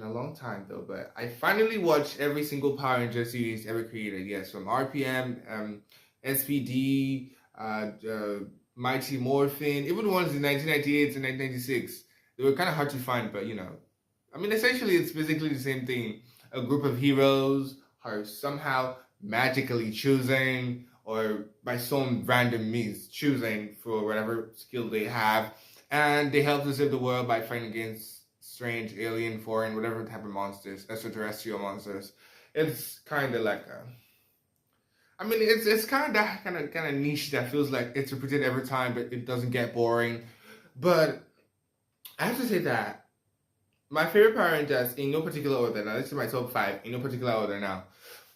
been a long time though, but I finally watched every single Power Ranger series ever created. Yes, from RPM, SPD, Mighty Morphin, even the ones in 1998 and 1996. They were kind of hard to find, but I mean, essentially, it's basically the same thing. A group of heroes are somehow magically choosing, or by some random means, choosing for whatever skill they have, and they help to save the world by fighting against strange alien, foreign, whatever type of monsters, extraterrestrial monsters. It's kind of like I mean, it's kind of that kind of niche that feels like it's repeated every time, but it doesn't get boring. But I have to say that my favorite Power Rangers, in no particular order. Now, this is my top five in no particular order. Now,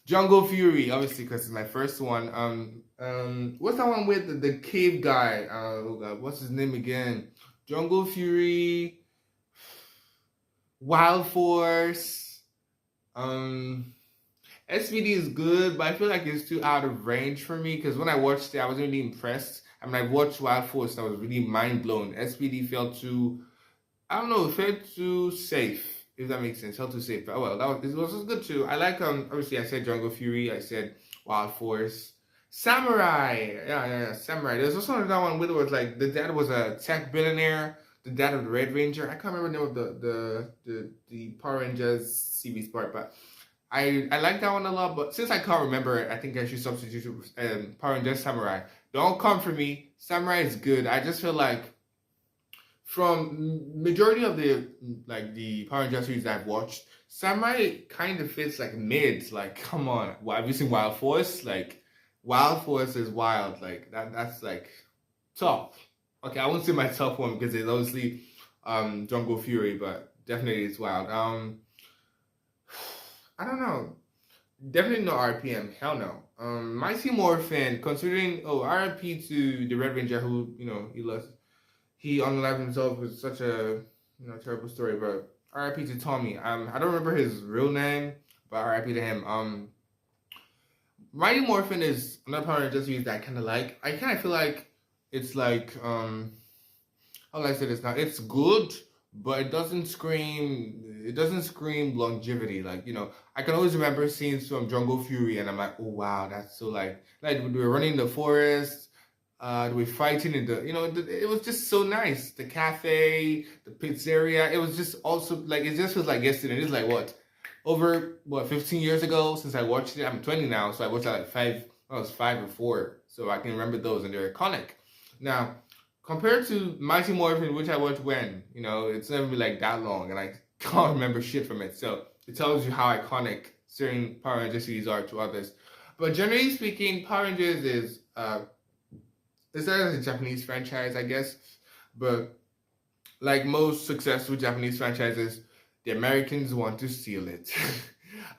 Jungle Fury, obviously, because it's my first one. What's that one with the cave guy? Oh God, what's his name again? Jungle Fury, Wild Force. SVD is good, but I feel like it's too out of range for me because when I watched it, I wasn't really impressed. I mean, I watched Wild Force and I was really mind blown. SPD felt too, I don't know, it felt too safe, if that makes sense. Felt too safe. But oh well, it was good too. I like, obviously, I said Jungle Fury, I said Wild Force. Samurai! Yeah, Samurai. There's also another one with it was like the dad was a tech billionaire, the dad of the Red Ranger. I can't remember the name of the Power Rangers series part, but I like that one a lot, but since I can't remember it, I think I should substitute Power Rangers Samurai. Don't come for me. Samurai is good. I just feel like from majority of the Power Rangers series I've watched, Samurai kind of fits like mid. Like, come on, have you seen Wild Force? Like, Wild Force is wild. Like that's like top. Okay, I won't say my top one because it's obviously Jungle Fury, but definitely it's wild. I don't know. Definitely no RPM. Hell no. Mighty Morphin, considering RIP to the Red Ranger who, he lost, he unalived himself with such a terrible story, but RIP to Tommy. I don't remember his real name, but RIP to him. Mighty Morphin is another Power Ranger series that I kinda like. I kinda feel like it's like how do I say this now? It's good, but it doesn't scream longevity. Like, I can always remember scenes from Jungle Fury and I'm like, oh wow, that's so like we were running in the forest, we were fighting in it was just so nice. The cafe, the pizzeria, it was just also like, it just feels like yesterday. It's like over 15 years ago since I watched it. I'm 20 now, so I watched it like I was 5 or 4, so I can remember those and they're iconic. Now, compared to Mighty Morphin, which I watched when, it's never been like that long, and I can't remember shit from it. So it tells you how iconic certain Power Rangers series are to others. But generally speaking, Power Rangers is a Japanese franchise, I guess. But like most successful Japanese franchises, the Americans want to steal it.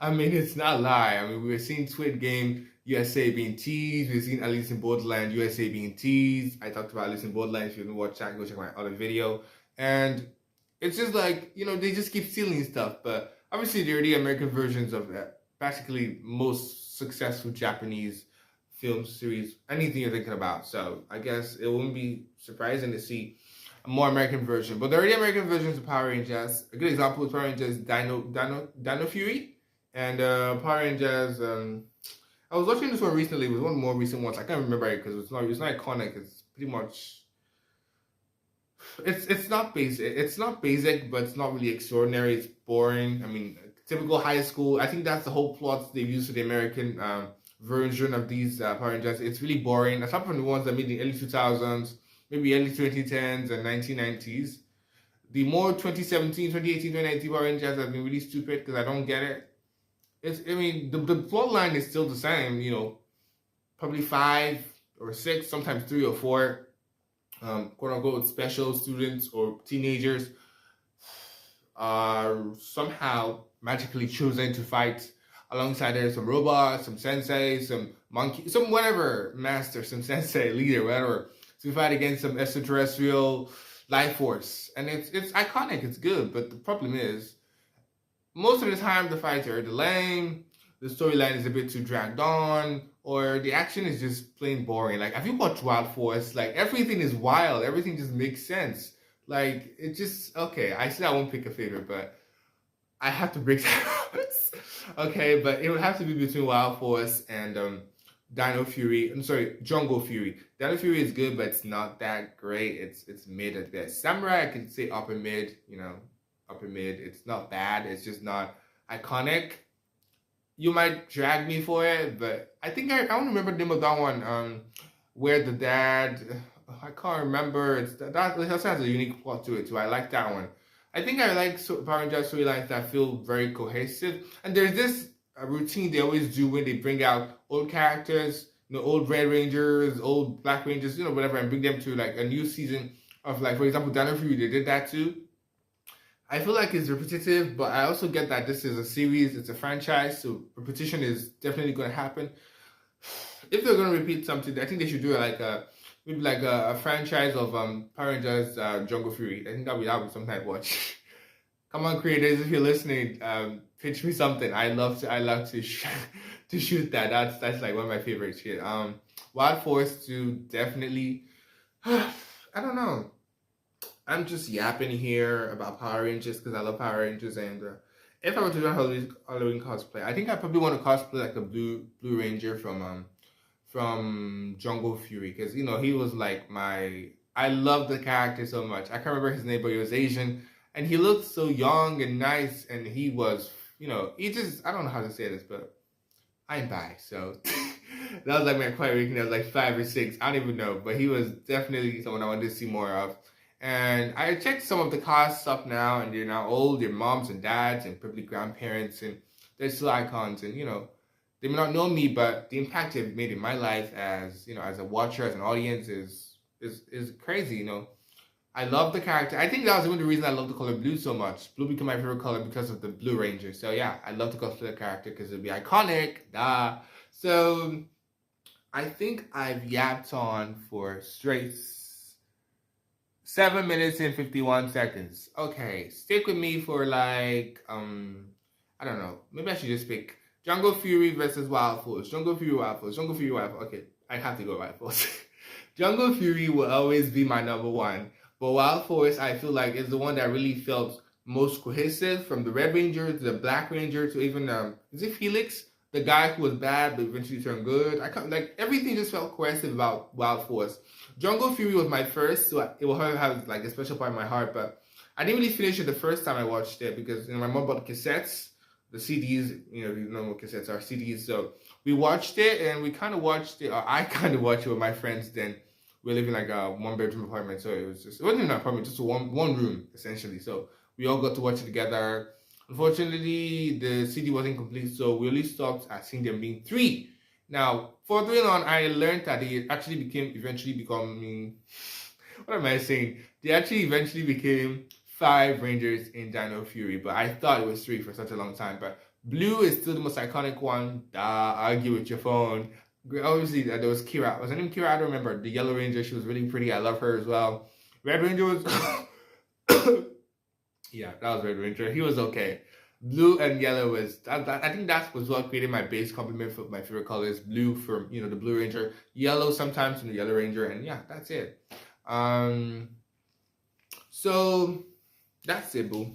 I mean, it's not a lie. I mean, we're seeing Squid Game USA being teased. We've seen Alice in Borderland USA being teased. I talked about Alice in Borderland. If you haven't watched that, go check my other video. And it's just like, they just keep stealing stuff. But obviously, they're the American versions of that. Basically, most successful Japanese film series, anything you're thinking about. So I guess it wouldn't be surprising to see a more American version. But there are the American versions of Power Rangers. A good example is Power Rangers Dino Fury. And Power Rangers, I was watching this one recently. It was one of the more recent ones. I can't remember it because it's not iconic. It's pretty much, it's not basic. It's not basic, but it's not really extraordinary. It's boring. I mean, typical high school. I think that's the whole plot they've used for the American version of these Power Rangers. It's really boring. Aside from the ones that made in the early 2000s, maybe early 2010s and 1990s. The more 2017, 2018, 2019 Power Rangers have been really stupid because I don't get it. The plot line is still the same, probably 5 or 6, sometimes 3 or 4, quote unquote, special students or teenagers are somehow magically chosen to fight alongside there some robots, some sensei, some monkey, some whatever master, some sensei, leader, whatever, to fight against some extraterrestrial life force. And it's iconic, it's good, but the problem is, most of the time the fights are lame, the storyline is a bit too dragged on, or the action is just plain boring. Like, have you watched Wild Force? Like, everything is wild, everything just makes sense. Like, it just, okay, I said I won't pick a favorite, but I have to break that. Okay, but it would have to be between Wild Force and Dino Fury. I'm sorry, Jungle Fury. Dino Fury is good, but it's not that great. It's mid at best. Samurai, I can say upper mid. You know, upper mid. It's not bad. It's just not iconic. You might drag me for it, but I think I don't remember the name of that one. Where the dad, I can't remember. It also has a unique plot to it too. I like that one. I think I like Power Rangers storylines that feel very cohesive. And there's this routine they always do when they bring out old characters, you know, old Red Rangers, old Black Rangers, you know, whatever, and bring them to like a new season of like, for example, Dino Fury. They did that too. I feel like it's repetitive, but I also get that this is a series, it's a franchise, so repetition is definitely going to happen. If they're going to repeat something, I think they should do it like maybe like a franchise of Power Rangers Jungle Fury. I think that would be something I'd watch. Come on, creators, if you're listening, pitch me something. I love to to shoot that. That's like one of my favorite shit. Wild Force 2 definitely. I don't know. I'm just yapping here about Power Rangers because I love Power Rangers, and if I were to do a Halloween cosplay, I think I probably want to cosplay like a Blue Ranger from Jungle Fury, because you know he was like my. I love the character so much. I can't remember his name, but he was Asian, and he looked so young and nice, and he was, you know, he just, I don't know how to say this, but I'm bi, so that was like my quiet weekend. I was like 5 or 6, I don't even know, but he was definitely someone I wanted to see more of. And I checked some of the casts up now, and they're now old. They're moms and dads and probably grandparents, and they're still icons. And you know, they may not know me, but the impact they've made in my life, as you know, as a watcher, as an audience, is crazy. You know, I love the character. I think that was one of the reasons I love the color blue so much. Blue became my favorite color because of the Blue Ranger. So yeah, I love to cosplay the character because it'd be iconic. Duh. So I think I've yapped on for straight 7 minutes and 51 seconds. Okay, stick with me for like I don't know. Maybe I should just pick Jungle Fury versus Wild Force. Jungle Fury, Wild Force. Jungle Fury, Wild Force. Okay, I have to go Wild Force. Jungle Fury will always be my number one. But Wild Force, I feel like, is the one that really felt most cohesive, from the Red Ranger to the Black Ranger to even is it Felix, the guy who was bad but eventually turned good. I can't, like, everything just felt cohesive about Wild Force. Jungle Fury was my first, so it will have like a special part in my heart. But I didn't really finish it the first time I watched it because, you know, my mom bought the cassettes, the CDs. You know what cassettes are, CDs. So we watched it, and we kind of watched it, or I kind of watched it with my friends then. We live in like a 1 bedroom apartment, so it wasn't even an apartment, just one room essentially. So we all got to watch it together. Unfortunately, the CD wasn't complete, so we only stopped at seeing them being 3. Now, further on, I learned that they actually eventually becoming, what am I saying? They actually eventually became 5 Rangers in Dino Fury, but I thought it was 3 for such a long time. But Blue is still the most iconic one. Argue with your phone. Obviously, there was Kira. Was her name Kira? I don't remember. The Yellow Ranger, she was really pretty. I love her as well. Red Ranger was... yeah, that was Red Ranger. He was okay. Blue and yellow was... I think that was what created my base compliment for my favorite colors. Blue from, you know, the Blue Ranger. Yellow sometimes from the Yellow Ranger. And yeah, that's it. So, that's it, boo.